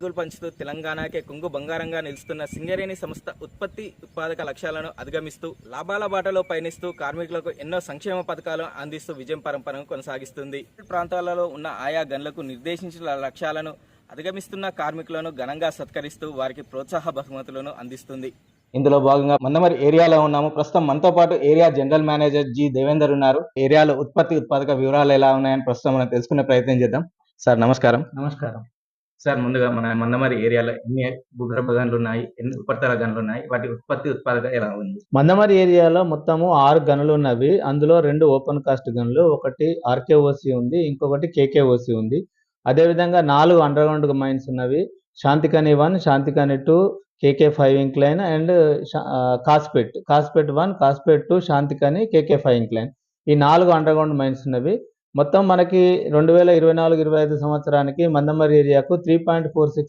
లు పంచుతూ తెలంగాణకే కొంగు బంగారంగా నిలుస్తున్న సింగరేణి సంస్థ ఉత్పాదక లక్ష్యాలను అధిగమిస్తూ లాభాల బాటలో పయనిస్తూ కార్మికులకు ఎన్నో సంక్షేమ పథకాలు అందిస్తూ విజయం పరంపరను కొనసాగిస్తుంది. ప్రాంతాలలో ఉన్న ఆయా గనులకు నిర్దేశించిన లక్ష్యాలను అధిగమిస్తున్న కార్మికులను ఘనంగా సత్కరిస్తూ వారికి ప్రోత్సాహ బహుమతులను అందిస్తుంది. ఇందులో భాగంగా మందమరి ఏరియాలో ఉన్నాము. ప్రస్తుతం మనతో పాటు area general manager G Devender ఉన్నారు. ఏరియాలో ఉత్పాదక వివరాలు ఎలా ఉన్నాయని ప్రస్తుతం మనం తెలుసుకునే ప్రయత్నం చేద్దాం. సార్ నమస్కారం. నమస్కారం. సార్, ముందుగా మన మందమరి ఏరియాలో ఎన్ని భూగర్భ గనులు ఉన్నాయి, ఎన్ని ఉపరితల గనులు ఉన్నాయి, వాటి ఉత్పాదక ఎలా ఉంది? మందమరి ఏరియాలో మొత్తము 6 గనులు ఉన్నవి. అందులో 2 ఓపెన్ కాస్ట్ గనులు, ఒకటి ఆర్కేఓసి ఉంది, ఇంకొకటి కేకేఓసి ఉంది. అదేవిధంగా 4 అండర్ గ్రౌండ్ మైన్స్ ఉన్నవి. శాంతికని 1, శాంతికని 2, కేకే 5 incline and Kasipet 1, Kasipet 2, శాంతికని, KK 5 incline. ఈ 4 అండర్ గ్రౌండ్ మైన్స్ ఉన్నవి. మొత్తం మనకి 2024-25 సంవత్సరానికి మందమరి ఏరియాకు 3.46